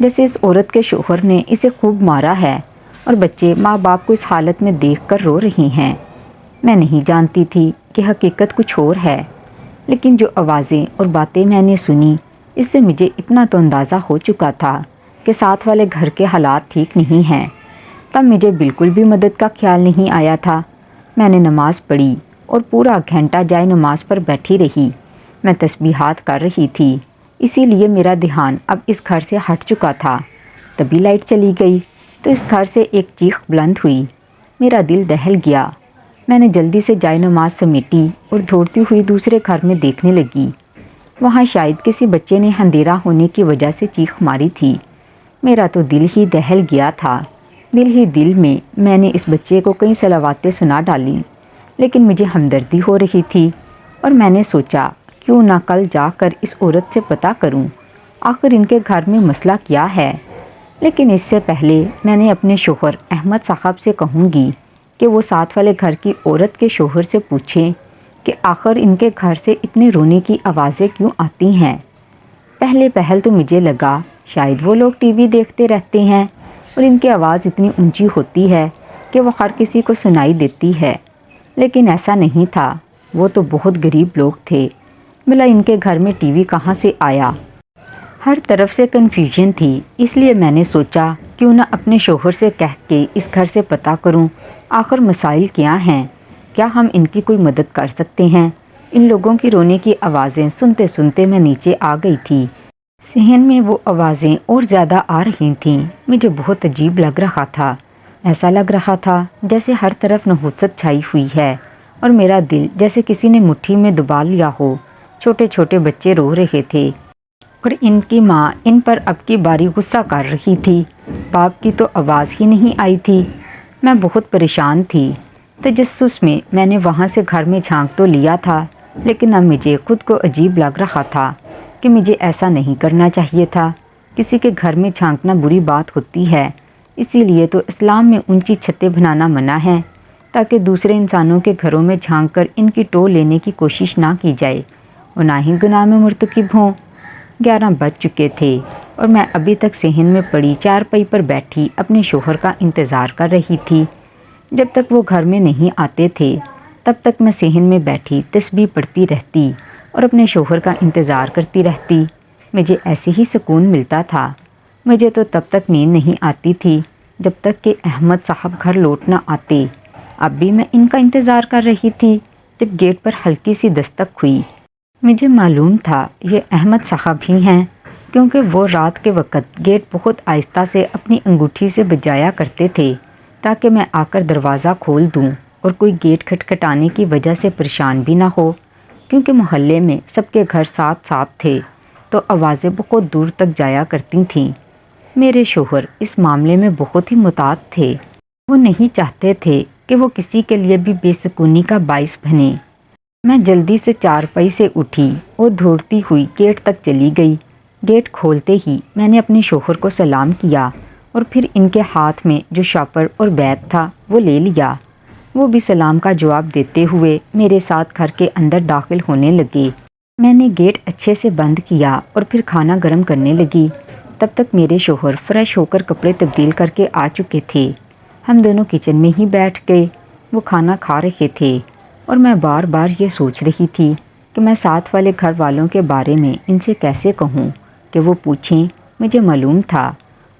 جیسے اس عورت کے شوہر نے اسے خوب مارا ہے اور بچے ماں باپ کو اس حالت میں دیکھ کر رو رہی ہیں۔ میں نہیں جانتی تھی کہ حقیقت کچھ اور ہے، لیکن جو آوازیں اور باتیں میں نے سنی اس سے مجھے اتنا تو اندازہ ہو چکا تھا کہ ساتھ والے گھر کے حالات ٹھیک نہیں ہیں۔ تب مجھے بالکل بھی مدد کا خیال نہیں آیا تھا۔ میں نے نماز پڑھی اور پورا گھنٹہ جائے نماز پر بیٹھی رہی۔ میں تسبیحات کر رہی تھی، اسی لیے میرا دھیان اب اس گھر سے ہٹ چکا تھا۔ تبھی لائٹ چلی گئی تو اس گھر سے ایک چیخ بلند ہوئی۔ میرا دل دہل گیا۔ میں نے جلدی سے جائے نماز سمیٹی اور دوڑتی ہوئی دوسرے گھر میں دیکھنے لگی۔ وہاں شاید کسی بچے نے اندھیرا ہونے کی وجہ سے چیخ ماری تھی۔ میرا تو دل ہی دہل گیا تھا۔ دل ہی دل میں نے اس بچے کو کئی صلواتیں سنا ڈالیں، لیکن مجھے ہمدردی ہو رہی تھی اور میں نے سوچا کیوں نہ کل جا کر اس عورت سے پتہ کروں آخر ان کے گھر میں مسئلہ کیا ہے۔ لیکن اس سے پہلے میں نے اپنے شوہر احمد صاحب سے کہوں گی کہ وہ ساتھ والے گھر کی عورت کے شوہر سے پوچھیں کہ آخر ان کے گھر سے اتنے رونے کی آوازیں کیوں آتی ہیں۔ پہلے پہل تو مجھے لگا شاید وہ لوگ ٹی وی دیکھتے رہتے ہیں اور ان کی آواز اتنی اونچی ہوتی ہے کہ وہ ہر کسی کو سنائی دیتی ہے، لیکن ایسا نہیں تھا۔ وہ تو بہت غریب لوگ تھے، بھلا ان کے گھر میں ٹی وی کہاں سے آیا؟ ہر طرف سے کنفیوژن تھی، اس لیے میں نے سوچا کیوں نہ اپنے شوہر سے کہہ کے اس گھر سے پتہ کروں آخر مسائل کیا ہیں، کیا ہم ان کی کوئی مدد کر سکتے ہیں۔ ان لوگوں کی رونے کی آوازیں سنتے سنتے میں نیچے آ گئی تھی۔ صحن میں وہ آوازیں اور زیادہ آ رہی تھیں۔ مجھے بہت عجیب لگ رہا تھا۔ ایسا لگ رہا تھا جیسے ہر طرف نحوست چھائی ہوئی ہے اور میرا دل جیسے کسی نے مٹھی میں دبا لیا ہو۔ چھوٹے چھوٹے بچے رو رہے تھے اور ان کی ماں ان پر اب کی باری غصہ کر رہی تھی۔ باپ کی تو آواز ہی نہیں آئی تھی۔ میں بہت پریشان تھی۔ تجسس میں نے وہاں سے گھر میں جھانک تو لیا تھا، لیکن اب مجھے خود کو عجیب لگ رہا تھا کہ مجھے ایسا نہیں کرنا چاہیے تھا۔ کسی کے گھر میں جھانکنا بری بات ہوتی ہے، اسی لیے تو اسلام میں اونچی چھتیں بنانا منع ہے تاکہ دوسرے انسانوں کے گھروں میں جھانک کر ان کی ٹو لینے کی کوشش نہ کی جائے اور نہ ہی گناہ میں مرتکب ہوں۔ 11 بج چکے تھے اور میں ابھی تک صحن میں پڑی چارپائی پر بیٹھی اپنے شوہر کا انتظار کر رہی تھی۔ جب تک وہ گھر میں نہیں آتے تھے تب تک میں صحن میں بیٹھی تسبیح پڑھتی رہتی اور اپنے شوہر کا انتظار کرتی رہتی۔ مجھے ایسے ہی سکون ملتا تھا۔ مجھے تو تب تک نیند نہیں آتی تھی جب تک کہ احمد صاحب گھر لوٹ نہ آتے۔ اب بھی میں ان کا انتظار کر رہی تھی جب گیٹ پر ہلکی سی دستک ہوئی۔ مجھے معلوم تھا یہ احمد صاحب ہی ہیں، کیونکہ وہ رات کے وقت گیٹ بہت آہستہ سے اپنی انگوٹھی سے بجایا کرتے تھے تاکہ میں آ کر دروازہ کھول دوں اور کوئی گیٹ کھٹکھٹانے کی وجہ سے پریشان بھی نہ ہو، کیونکہ محلے میں سب کے گھر ساتھ ساتھ تھے تو آوازیں بہت دور تک جایا کرتی تھیں۔ میرے شوہر اس معاملے میں بہت ہی محتاط تھے۔ وہ نہیں چاہتے تھے کہ وہ کسی کے لیے بھی بے سکونی کا باعث بنے۔ میں جلدی سے چارپائی سے اٹھی اور دوڑتی ہوئی گیٹ تک چلی گئی۔ گیٹ کھولتے ہی میں نے اپنے شوہر کو سلام کیا اور پھر ان کے ہاتھ میں جو شاپر اور بیگ تھا وہ لے لیا۔ وہ بھی سلام کا جواب دیتے ہوئے میرے ساتھ گھر کے اندر داخل ہونے لگے۔ میں نے گیٹ اچھے سے بند کیا اور پھر کھانا گرم کرنے لگی۔ تب تک میرے شوہر فریش ہو کر کپڑے تبدیل کر کے آ چکے تھے۔ ہم دونوں کچن میں ہی بیٹھ گئے۔ وہ کھانا کھا رہے تھے اور میں بار بار یہ سوچ رہی تھی کہ میں ساتھ والے گھر والوں کے بارے میں ان سے کیسے کہوں کہ وہ پوچھیں۔ مجھے معلوم تھا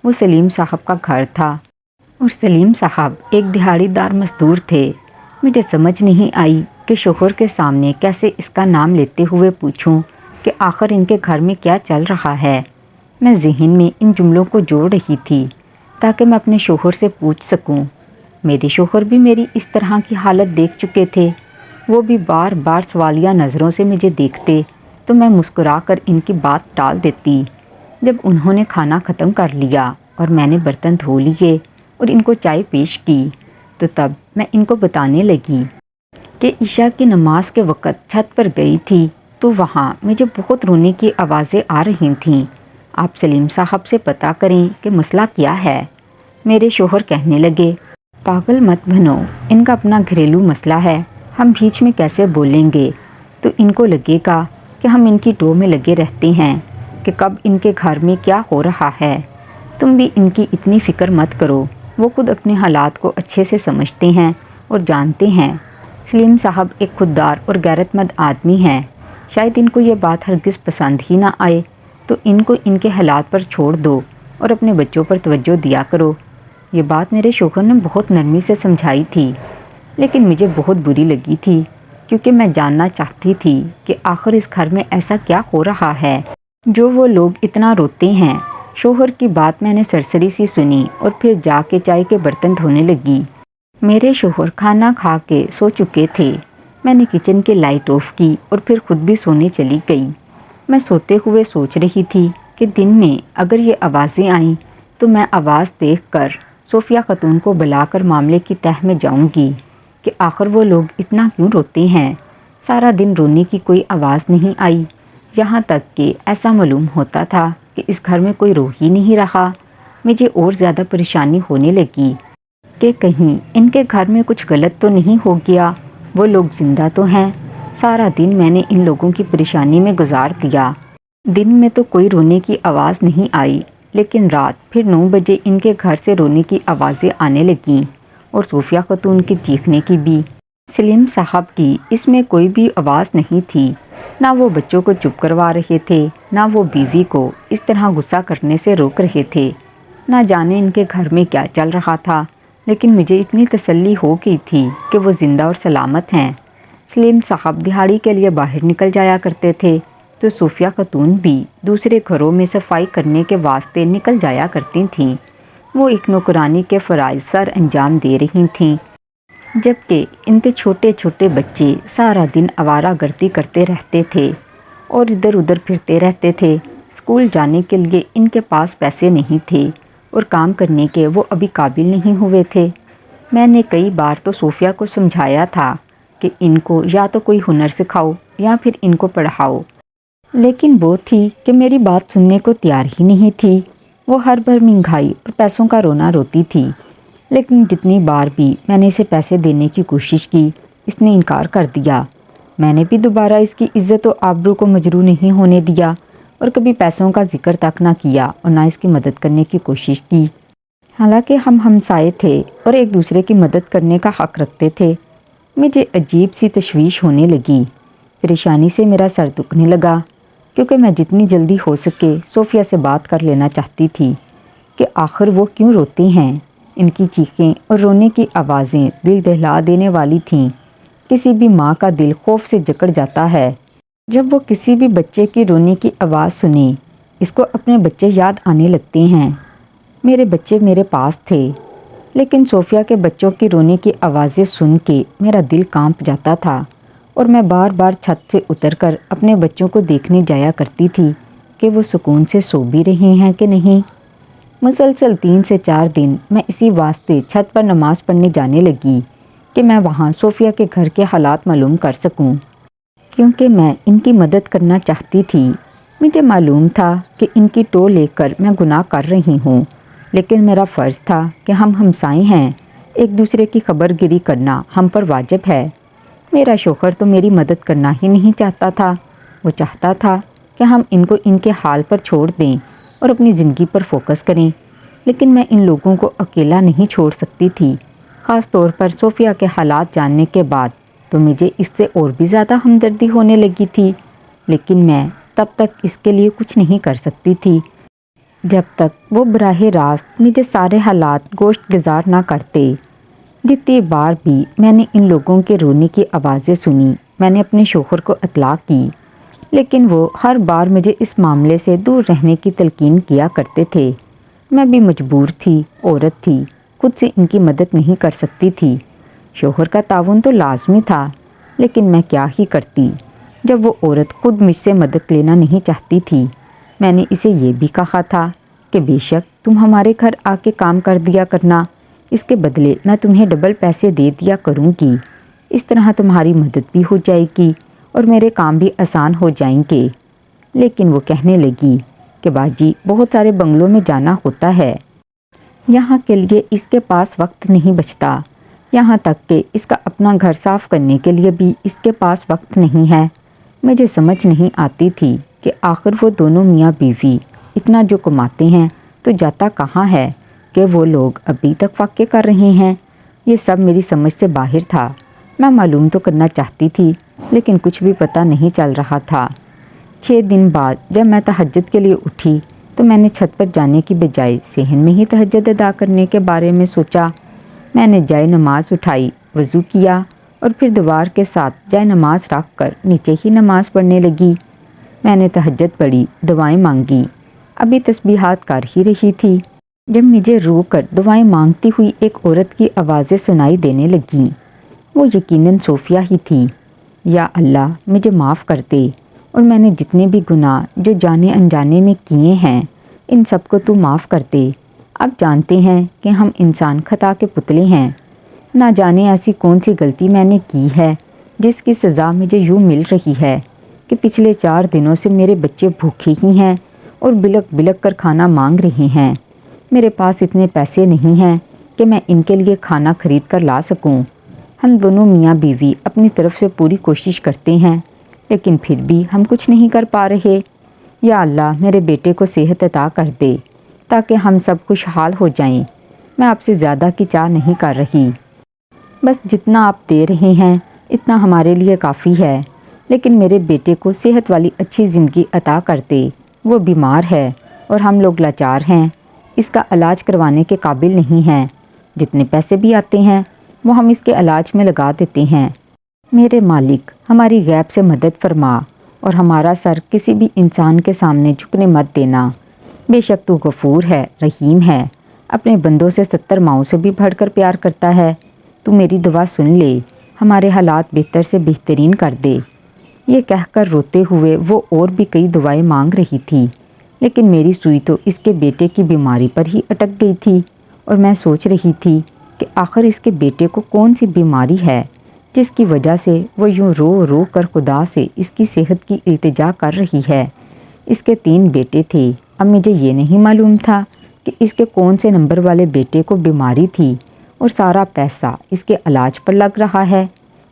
وہ سلیم صاحب کا گھر تھا اور سلیم صاحب ایک دہاڑی دار مزدور تھے۔ مجھے سمجھ نہیں آئی کہ شوہر کے سامنے کیسے اس کا نام لیتے ہوئے پوچھوں کہ آخر ان کے گھر میں کیا چل رہا ہے۔ میں ذہن میں ان جملوں کو جوڑ رہی تھی تاکہ میں اپنے شوہر سے پوچھ سکوں۔ میرے شوہر بھی میری اس طرح کی حالت دیکھ چکے تھے۔ وہ بھی بار بار سوالیہ نظروں سے مجھے دیکھتے تو میں مسکرا کر ان کی بات ٹال دیتی۔ جب انہوں نے کھانا ختم کر لیا اور میں نے برتن دھو لیے اور ان کو چائے پیش کی تو تب میں ان کو بتانے لگی کہ عشاء کی نماز کے وقت چھت پر گئی تھی تو وہاں مجھے بہت رونے کی آوازیں آ رہی تھیں۔ آپ سلیم صاحب سے پتہ کریں کہ مسئلہ کیا ہے۔ میرے شوہر کہنے لگے، پاگل مت بنو، ان کا اپنا گھریلو مسئلہ ہے، ہم بیچ میں کیسے بولیں گے؟ تو ان کو لگے گا کہ ہم ان کی ٹو میں لگے رہتے ہیں کہ کب ان کے گھر میں کیا ہو رہا ہے۔ تم بھی ان کی اتنی فکر مت کرو، وہ خود اپنے حالات کو اچھے سے سمجھتے ہیں اور جانتے ہیں۔ سلیم صاحب ایک خوددار اور غیرت مند آدمی ہیں، شاید ان کو یہ بات ہرگز پسند ہی نہ آئے، تو ان کو ان کے حالات پر چھوڑ دو اور اپنے بچوں پر توجہ دیا کرو۔ یہ بات میرے شوہر نے بہت نرمی سے سمجھائی تھی، لیکن مجھے بہت بری لگی تھی، کیونکہ میں جاننا چاہتی تھی کہ آخر اس گھر میں ایسا کیا ہو رہا ہے جو وہ لوگ اتنا روتے ہیں۔ شوہر کی بات میں نے سرسری سی سنی اور پھر جا کے چائے کے برتن دھونے لگی۔ میرے شوہر کھانا کھا کے سو چکے تھے۔ میں نے کچن کی لائٹ آف کی اور پھر خود بھی سونے چلی گئی۔ میں سوتے ہوئے سوچ رہی تھی کہ دن میں اگر یہ آوازیں آئیں تو میں آواز دیکھ کر صوفیہ خاتون کو بلا کر معاملے کی تہہ میں جاؤں گی کہ آخر وہ لوگ اتنا کیوں روتے ہیں۔ سارا دن رونے کی کوئی آواز نہیں آئی، یہاں تک کہ ایسا معلوم ہوتا تھا کہ اس گھر میں کوئی رو ہی نہیں رہا۔ مجھے اور زیادہ پریشانی ہونے لگی کہ کہیں ان کے گھر میں کچھ غلط تو نہیں ہو گیا، وہ لوگ زندہ تو ہیں۔ سارا دن میں نے ان لوگوں کی پریشانی میں گزار دیا۔ دن میں تو کوئی رونے کی آواز نہیں آئی، لیکن رات پھر 9 بجے ان کے گھر سے رونے کی آوازیں آنے لگیں اور صوفیہ خاتون کی چیخنے کی بھی۔ سلیم صاحب کی اس میں کوئی بھی آواز نہیں تھی، نہ وہ بچوں کو چپ کروا رہے تھے، نہ وہ بیوی کو اس طرح غصہ کرنے سے روک رہے تھے۔ نہ جانے ان کے گھر میں کیا چل رہا تھا، لیکن مجھے اتنی تسلی ہو گئی تھی کہ وہ زندہ اور سلامت ہیں۔ سلیم صاحب دہاڑی کے لیے باہر نکل جایا کرتے تھے، تو صوفیہ خاتون بھی دوسرے گھروں میں صفائی کرنے کے واسطے نکل جایا کرتی تھیں۔ وہ ایک نوکرانی کے فرائض سر انجام دے رہی تھیں، جبکہ ان کے چھوٹے چھوٹے بچے سارا دن آوارہ گردی کرتے رہتے تھے اور ادھر ادھر پھرتے رہتے تھے۔ اسکول جانے کے لیے ان کے پاس پیسے نہیں تھے اور کام کرنے کے وہ ابھی قابل نہیں ہوئے تھے۔ میں نے کئی بار تو صوفیہ کو سمجھایا تھا کہ ان کو یا تو کوئی ہنر سکھاؤ یا پھر ان کو پڑھاؤ، لیکن وہ تھی کہ میری بات سننے کو تیار ہی نہیں تھی۔ وہ ہر بھر مہنگائی اور پیسوں کا رونا روتی تھی، لیکن جتنی بار بھی میں نے اسے پیسے دینے کی کوشش کی، اس نے انکار کر دیا۔ میں نے بھی دوبارہ اس کی عزت و آبرو کو مجروح نہیں ہونے دیا اور کبھی پیسوں کا ذکر تک نہ کیا اور نہ اس کی مدد کرنے کی کوشش کی، حالانکہ ہم ہمسائے تھے اور ایک دوسرے کی مدد کرنے کا حق رکھتے تھے۔ مجھے عجیب سی تشویش ہونے لگی، پریشانی سے میرا سر دکھنے لگا، کیونکہ میں جتنی جلدی ہو سکے صوفیہ سے بات کر لینا چاہتی تھی کہ آخر وہ کیوں روتے ہیں۔ ان کی چیخیں اور رونے کی آوازیں دل دہلا دینے والی تھیں۔ کسی بھی ماں کا دل خوف سے جکڑ جاتا ہے جب وہ کسی بھی بچے کی رونے کی آواز سنے۔ اس کو اپنے بچے یاد آنے لگتے ہیں۔ میرے بچے میرے پاس تھے، لیکن صوفیہ کے بچوں کی رونے کی آوازیں سن کے میرا دل کانپ جاتا تھا اور میں بار بار چھت سے اتر کر اپنے بچوں کو دیکھنے جایا کرتی تھی کہ وہ سکون سے سو بھی رہے ہیں کہ نہیں۔ مسلسل 3 سے 4 دن میں اسی واسطے چھت پر نماز پڑھنے جانے لگی کہ میں وہاں صوفیہ کے گھر کے حالات معلوم کر سکوں، کیونکہ میں ان کی مدد کرنا چاہتی تھی۔ مجھے معلوم تھا کہ ان کی ٹو لے کر میں گناہ کر رہی ہوں، لیکن میرا فرض تھا کہ ہم ہمسائے ہیں، ایک دوسرے کی خبر گیری کرنا ہم پر واجب ہے۔ میرا شوہر تو میری مدد کرنا ہی نہیں چاہتا تھا، وہ چاہتا تھا کہ ہم ان کو ان کے حال پر چھوڑ دیں اور اپنی زندگی پر فوکس کریں، لیکن میں ان لوگوں کو اکیلا نہیں چھوڑ سکتی تھی، خاص طور پر صوفیہ کے حالات جاننے کے بعد تو مجھے اس سے اور بھی زیادہ ہمدردی ہونے لگی تھی، لیکن میں تب تک اس کے لیے کچھ نہیں کر سکتی تھی جب تک وہ براہ راست مجھے سارے حالات گوشت گزار نہ کرتے۔ جتنی بار بھی میں نے ان لوگوں کے رونے کی آوازیں سنی، میں نے اپنے شوہر کو اطلاع کی، لیکن وہ ہر بار مجھے اس معاملے سے دور رہنے کی تلقین کیا کرتے تھے۔ میں بھی مجبور تھی، عورت تھی، خود سے ان کی مدد نہیں کر سکتی تھی۔ شوہر کا تعاون تو لازمی تھا، لیکن میں کیا ہی کرتی جب وہ عورت خود مجھ سے مدد لینا نہیں چاہتی تھی۔ میں نے اسے یہ بھی کہا تھا کہ بے شک تم ہمارے گھر آ کے کام کر دیا کرنا، اس کے بدلے میں تمہیں ڈبل پیسے دے دیا کروں گی، اس طرح تمہاری مدد بھی ہو جائے گی اور میرے کام بھی آسان ہو جائیں گے۔ لیکن وہ کہنے لگی کہ باجی بہت سارے بنگلوں میں جانا ہوتا ہے، یہاں کے لیے اس کے پاس وقت نہیں بچتا، یہاں تک کہ اس کا اپنا گھر صاف کرنے کے لیے بھی اس کے پاس وقت نہیں ہے۔ مجھے سمجھ نہیں آتی تھی کہ آخر وہ دونوں میاں بیوی اتنا جو کماتے ہیں تو جاتا کہاں ہے کہ وہ لوگ ابھی تک واقع کر رہے ہیں۔ یہ سب میری سمجھ سے باہر تھا۔ میں معلوم تو کرنا چاہتی تھی لیکن کچھ بھی پتہ نہیں چل رہا تھا۔ 6 دن بعد جب میں تہجد کے لیے اٹھی تو میں نے چھت پر جانے کی بجائے صحن میں ہی تہجد ادا کرنے کے بارے میں سوچا۔ میں نے جائے نماز اٹھائی، وضو کیا اور پھر دیوار کے ساتھ جائے نماز رکھ کر نیچے ہی نماز پڑھنے لگی۔ میں نے تہجد پڑھی، دعائیں مانگی، ابھی تسبیحات کر ہی رہی تھی جب مجھے رو کر دعائیں مانگتی ہوئی ایک عورت کی آوازیں سنائی دینے لگیں۔ وہ یقیناً صوفیہ ہی تھی۔ یا اللہ، مجھے معاف کر دے اور میں نے جتنے بھی گناہ جو جانے انجانے میں کیے ہیں ان سب کو تو معاف کر دے۔ اب جانتے ہیں کہ ہم انسان خطا کے پتلے ہیں، نہ جانے ایسی کون سی غلطی میں نے کی ہے جس کی سزا مجھے یوں مل رہی ہے کہ پچھلے 4 دنوں سے میرے بچے بھوکے ہی ہیں اور بلک بلک کر کھانا مانگ رہے ہیں۔ میرے پاس اتنے پیسے نہیں ہیں کہ میں ان کے لیے کھانا خرید کر لا سکوں۔ ہم دونوں میاں بیوی اپنی طرف سے پوری کوشش کرتے ہیں لیکن پھر بھی ہم کچھ نہیں کر پا رہے۔ یا اللہ، میرے بیٹے کو صحت عطا کر دے تاکہ ہم سب خوشحال ہو جائیں۔ میں آپ سے زیادہ کی چاہ نہیں کر رہی، بس جتنا آپ دے رہے ہیں اتنا ہمارے لیے کافی ہے۔ لیکن میرے بیٹے کو صحت والی اچھی زندگی عطا کر دے۔ وہ بیمار ہے اور ہم لوگ لاچار ہیں، اس کا علاج کروانے کے قابل نہیں ہیں۔ جتنے پیسے بھی آتے ہیں وہ ہم اس کے علاج میں لگا دیتے ہیں۔ میرے مالک، ہماری غیب سے مدد فرما اور ہمارا سر کسی بھی انسان کے سامنے جھکنے مت دینا۔ بے شک تو غفور ہے، رحیم ہے، اپنے بندوں سے 70 ماؤں سے بھی بڑھ کر پیار کرتا ہے۔ تو میری دعا سن لے، ہمارے حالات بہتر سے بہترین کر دے۔ یہ کہہ کر روتے ہوئے وہ اور بھی کئی دعائیں مانگ رہی تھی لیکن میری سوئی تو اس کے بیٹے کی بیماری پر ہی اٹک گئی تھی اور میں سوچ رہی تھی کہ آخر اس کے بیٹے کو کون سی بیماری ہے جس کی وجہ سے وہ یوں رو رو کر خدا سے اس کی صحت کی التجا کر رہی ہے۔ اس کے 3 بیٹے تھے، اب مجھے یہ نہیں معلوم تھا کہ اس کے کون سے نمبر والے بیٹے کو بیماری تھی اور سارا پیسہ اس کے علاج پر لگ رہا ہے،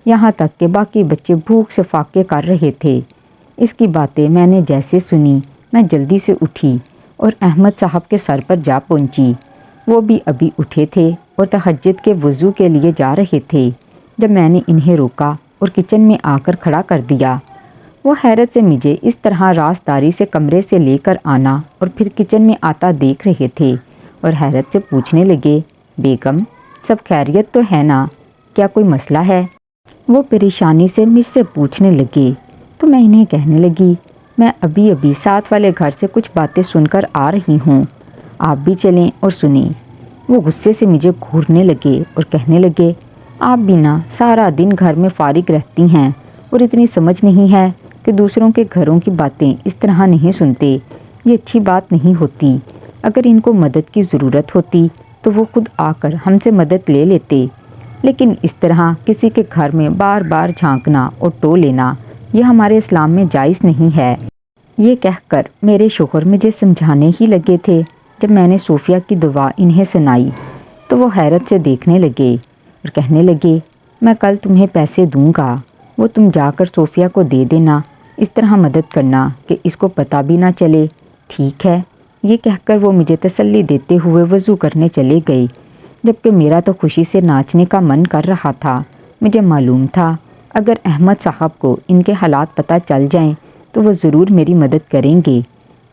یہاں تک کہ باقی بچے بھوک سے فاقے کر رہے تھے۔ اس کی باتیں میں نے جیسے سنی میں جلدی سے اٹھی اور احمد صاحب کے سر پر جا پہنچی۔ وہ بھی ابھی اٹھے تھے اور تہجد کے وضو کے لیے جا رہے تھے جب میں نے انہیں روکا اور کچن میں آ کر کھڑا کر دیا۔ وہ حیرت سے مجھے اس طرح رازداری سے کمرے سے لے کر آنا اور پھر کچن میں آتا دیکھ رہے تھے اور حیرت سے پوچھنے لگے، بیگم، سب خیریت تو ہے نا؟ کیا کوئی مسئلہ ہے؟ وہ پریشانی سے مجھ سے پوچھنے لگے تو میں انہیں کہنے لگی، میں ابھی ابھی ساتھ والے گھر سے کچھ باتیں سن کر آ رہی ہوں، آپ بھی چلیں اور سنیں۔ وہ غصے سے مجھے گھورنے لگے اور کہنے لگے، آپ بھی نا سارا دن گھر میں فارغ رہتی ہیں اور اتنی سمجھ نہیں ہے کہ دوسروں کے گھروں کی باتیں اس طرح نہیں سنتے، یہ اچھی بات نہیں ہوتی۔ اگر ان کو مدد کی ضرورت ہوتی تو وہ خود آ کر ہم سے مدد لے لیتے، لیکن اس طرح کسی کے گھر میں بار بار جھانکنا اور ٹو لینا یہ ہمارے اسلام میں جائز نہیں ہے۔ یہ کہہ کر میرے شوہر مجھے سمجھانے ہی لگے تھے۔ جب میں نے صوفیہ کی دعا انہیں سنائی تو وہ حیرت سے دیکھنے لگے اور کہنے لگے، میں کل تمہیں پیسے دوں گا، وہ تم جا کر صوفیہ کو دے دینا، اس طرح مدد کرنا کہ اس کو پتہ بھی نہ چلے، ٹھیک ہے؟ یہ کہہ کر وہ مجھے تسلی دیتے ہوئے وضو کرنے چلے گئے، جبکہ میرا تو خوشی سے ناچنے کا من کر رہا تھا۔ مجھے معلوم تھا اگر احمد صاحب کو ان کے حالات پتہ چل جائیں تو وہ ضرور میری مدد کریں گے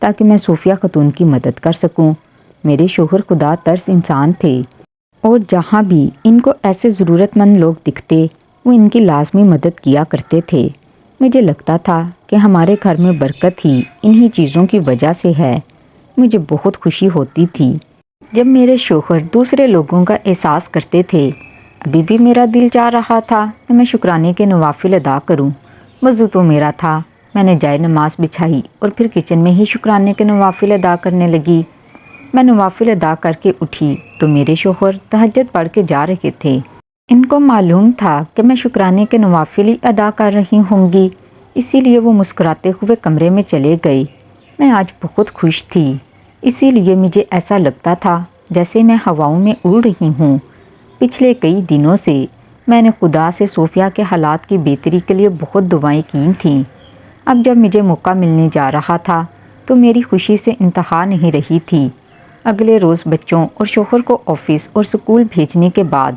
تاکہ میں صوفیہ خاتون کی مدد کر سکوں۔ میرے شوہر خدا ترس انسان تھے اور جہاں بھی ان کو ایسے ضرورت مند لوگ دکھتے وہ ان کی لازمی مدد کیا کرتے تھے۔ مجھے لگتا تھا کہ ہمارے گھر میں برکت ہی انہی چیزوں کی وجہ سے ہے۔ مجھے بہت خوشی ہوتی تھی جب میرے شوہر دوسرے لوگوں کا احساس کرتے تھے۔ ابھی بھی میرا دل چاہ رہا تھا کہ میں شکرانے کے نوافل ادا کروں۔ وضو تو میرا تھا، میں نے جائے نماز بچھائی اور پھر کچن میں ہی شکرانے کے نوافل ادا کرنے لگی۔ میں نوافل ادا کر کے اٹھی تو میرے شوہر تہجد پڑھ کے جا رہے تھے۔ ان کو معلوم تھا کہ میں شکرانے کے نوافل ہی ادا کر رہی ہوں گی، اسی لیے وہ مسکراتے ہوئے کمرے میں چلے گئے۔ میں آج بہت خوش تھی، اسی لیے مجھے ایسا لگتا تھا جیسے میں ہواؤں میں اڑ رہی ہوں۔ پچھلے کئی دنوں سے میں نے خدا سے صوفیہ کے حالات کی بہتری کے لیے بہت دعائیں کی تھیں۔ اب جب مجھے موقع ملنے جا رہا تھا تو میری خوشی سے انتہا نہیں رہی تھی۔ اگلے روز بچوں اور شوہر کو آفس اور اسکول بھیجنے کے بعد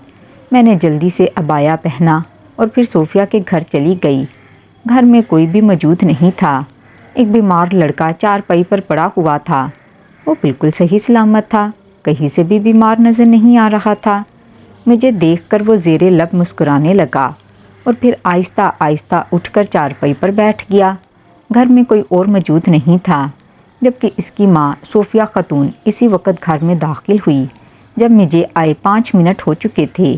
میں نے جلدی سے عبایا پہنا اور پھر صوفیہ کے گھر چلی گئی۔ گھر میں کوئی بھی موجود نہیں تھا۔ ایک بیمار لڑکا چارپائی پر پڑا ہوا تھا۔ وہ بالکل صحیح سلامت تھا، کہیں سے بھی بیمار نظر نہیں آ رہا تھا۔ مجھے دیکھ کر وہ زیر لب مسکرانے لگا اور پھر آہستہ آہستہ اٹھ کر چارپائی پر بیٹھ گیا۔ گھر میں کوئی اور موجود نہیں تھا، جبکہ اس کی ماں صوفیہ خاتون اسی وقت گھر میں داخل ہوئی جب مجھے آئے 5 منٹ ہو چکے تھے۔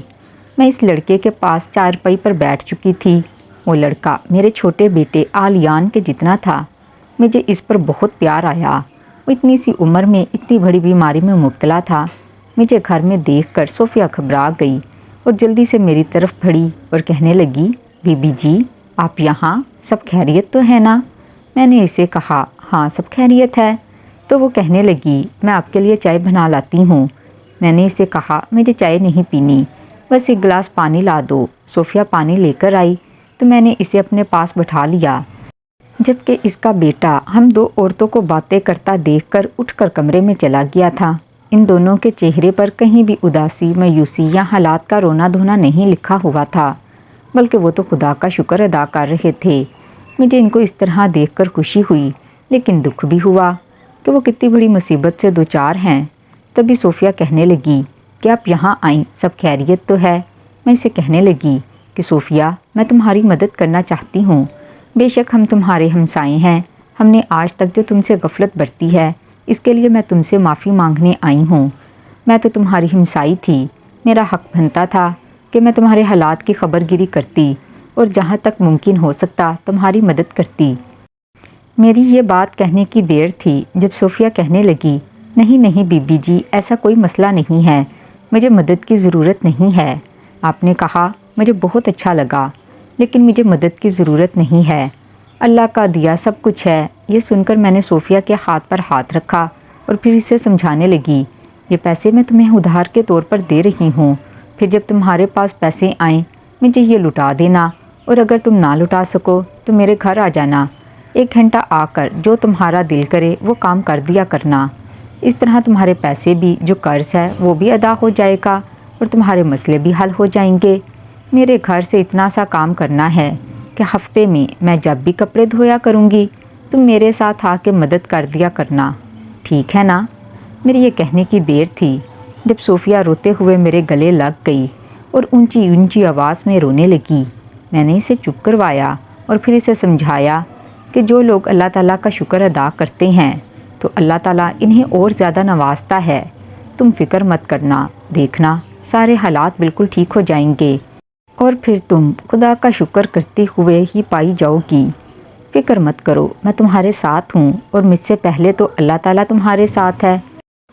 میں اس لڑکے کے پاس چارپائی پر بیٹھ چکی تھی۔ وہ لڑکا میرے چھوٹے بیٹے آلیان کے جتنا تھا۔ مجھے اس پر بہت پیار آیا۔ وہ اتنی سی عمر میں اتنی بڑی بیماری میں مبتلا تھا۔ مجھے گھر میں دیکھ کر صوفیہ گھبرا گئی اور جلدی سے میری طرف بڑھی اور کہنے لگی، بی بی جی آپ یہاں، سب خیریت تو ہے نا؟ میں نے اسے کہا، ہاں سب خیریت ہے۔ تو وہ کہنے لگی، میں آپ کے لیے چائے بنا لاتی ہوں۔ میں نے اسے کہا، مجھے چائے نہیں پینی، بس ایک گلاس پانی لا دو۔ صوفیہ پانی لے کر آئی تو میں نے اسے اپنے پاس بٹھا لیا، جبکہ اس کا بیٹا ہم دو عورتوں کو باتیں کرتا دیکھ کر اٹھ کر کمرے میں چلا گیا تھا۔ ان دونوں کے چہرے پر کہیں بھی اداسی، مایوسی یا حالات کا رونا دھونا نہیں لکھا ہوا تھا، بلکہ وہ تو خدا کا شکر ادا کر رہے تھے۔ مجھے ان کو اس طرح دیکھ کر خوشی ہوئی، لیکن دکھ بھی ہوا کہ وہ کتنی بڑی مصیبت سے دوچار ہیں۔ تبھی صوفیہ کہنے لگی کہ آپ یہاں آئیں، سب خیریت تو ہے؟ میں اسے کہنے لگی کہ صوفیہ میں تمہاری مدد کرنا چاہتی ہوں۔ بے شک ہم تمہارے ہمسائے ہیں، ہم نے آج تک جو تم سے غفلت برتی ہے اس کے لیے میں تم سے معافی مانگنے آئی ہوں۔ میں تو تمہاری ہمسائی تھی، میرا حق بنتا تھا کہ میں تمہارے حالات کی خبر گیری کرتی اور جہاں تک ممکن ہو سکتا تمہاری مدد کرتی۔ میری یہ بات کہنے کی دیر تھی جب صوفیہ کہنے لگی، نہیں نہیں بی بی جی ایسا کوئی مسئلہ نہیں ہے، مجھے مدد کی ضرورت نہیں ہے۔ آپ نے کہا مجھے بہت اچھا لگا، لیکن مجھے مدد کی ضرورت نہیں ہے، اللہ کا دیا سب کچھ ہے۔ یہ سن کر میں نے صوفیہ کے ہاتھ پر ہاتھ رکھا اور پھر اسے سمجھانے لگی، یہ پیسے میں تمہیں ادھار کے طور پر دے رہی ہوں، پھر جب تمہارے پاس پیسے آئیں مجھے یہ لٹا دینا، اور اگر تم نہ لٹا سکو تو میرے گھر آ جانا، 1 گھنٹہ آ کر جو تمہارا دل کرے وہ کام کر دیا کرنا۔ اس طرح تمہارے پیسے بھی جو قرض ہے وہ بھی ادا ہو جائے گا اور تمہارے مسئلے بھی حل ہو جائیں گے۔ میرے گھر سے اتنا سا کام کرنا ہے کہ ہفتے میں جب بھی کپڑے دھویا کروں گی تم میرے ساتھ آ کے مدد کر دیا کرنا، ٹھیک ہے نا؟ میری یہ کہنے کی دیر تھی جب صوفیہ روتے ہوئے میرے گلے لگ گئی اور اونچی اونچی آواز میں رونے لگی۔ میں نے اسے چپ کروایا اور پھر اسے سمجھایا کہ جو لوگ اللہ تعالیٰ کا شکر ادا کرتے ہیں تو اللہ تعالیٰ انہیں اور زیادہ نوازتا ہے۔ تم فکر مت کرنا، دیکھنا سارے حالات بالکل ٹھیک ہو جائیں گے اور پھر تم خدا کا شکر کرتے ہوئے ہی پائی جاؤ گی۔ فکر مت کرو، میں تمہارے ساتھ ہوں اور مجھ سے پہلے تو اللہ تعالیٰ تمہارے ساتھ ہے۔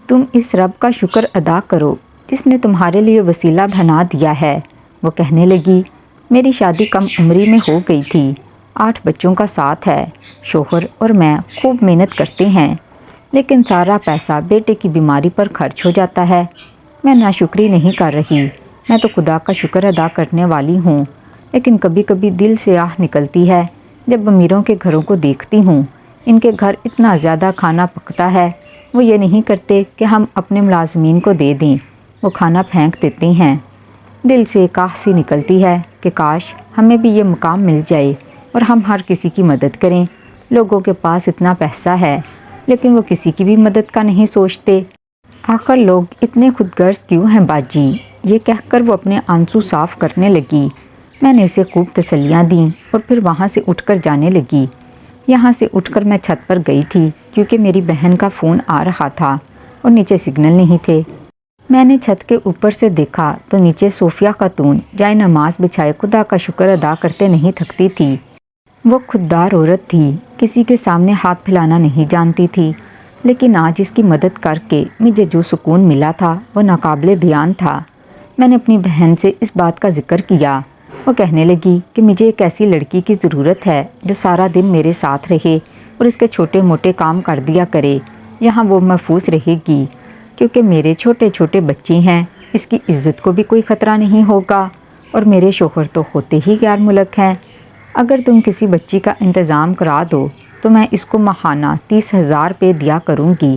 تم اس رب کا شکر ادا کرو جس نے تمہارے لیے وسیلہ بنا دیا ہے۔ وہ کہنے لگی، میری شادی کم عمری میں ہو گئی تھی، 8 بچوں کا ساتھ ہے، شوہر اور میں خوب محنت کرتے ہیں، لیکن سارا پیسہ بیٹے کی بیماری پر خرچ ہو جاتا ہے۔ میں ناشکری نہیں کر رہی، میں تو خدا کا شکر ادا کرنے والی ہوں، لیکن کبھی کبھی دل سے آہ نکلتی ہے جب امیروں کے گھروں کو دیکھتی ہوں۔ ان کے گھر اتنا زیادہ کھانا پکتا ہے، وہ یہ نہیں کرتے کہ ہم اپنے ملازمین کو دے دیں، وہ کھانا پھینک دیتے ہیں۔ دل سے ایک آہ سی نکلتی ہے کہ کاش ہمیں بھی یہ مقام مل جائے اور ہم ہر کسی کی مدد کریں۔ لوگوں کے پاس اتنا پیسہ ہے لیکن وہ کسی کی بھی مدد کا نہیں سوچتے۔ آخر لوگ اتنے خود غرض کیوں ہیں باجی؟ یہ کہہ کر وہ اپنے آنسو صاف کرنے لگی۔ میں نے اسے خوب تسلیاں دیں اور پھر وہاں سے اٹھ کر جانے لگی۔ یہاں سے اٹھ کر میں چھت پر گئی تھی کیونکہ میری بہن کا فون آ رہا تھا اور نیچے سگنل نہیں تھے۔ میں نے چھت کے اوپر سے دیکھا تو نیچے صوفیہ خاتون جائے نماز بچھائے خدا کا شکر ادا کرتے نہیں تھکتی تھی۔ وہ خوددار عورت تھی، کسی کے سامنے ہاتھ پھیلانا نہیں جانتی تھی، لیکن آج اس کی مدد کر کے مجھے جو سکون ملا تھا وہ ناقابل بیان تھا۔ میں نے اپنی بہن سے اس بات کا ذکر کیا۔ وہ کہنے لگی کہ مجھے ایک ایسی لڑکی کی ضرورت ہے جو سارا دن میرے ساتھ رہے اور اس کے چھوٹے موٹے کام کر دیا کرے، یہاں وہ محفوظ رہے گی کیونکہ میرے چھوٹے چھوٹے بچے ہیں، اس کی عزت کو بھی کوئی خطرہ نہیں ہوگا، اور میرے شوہر تو ہوتے ہی غیر ملک ہیں۔ اگر تم کسی بچی کا انتظام کرا دو تو میں اس کو ماہانہ 30,000 روپے دیا کروں گی۔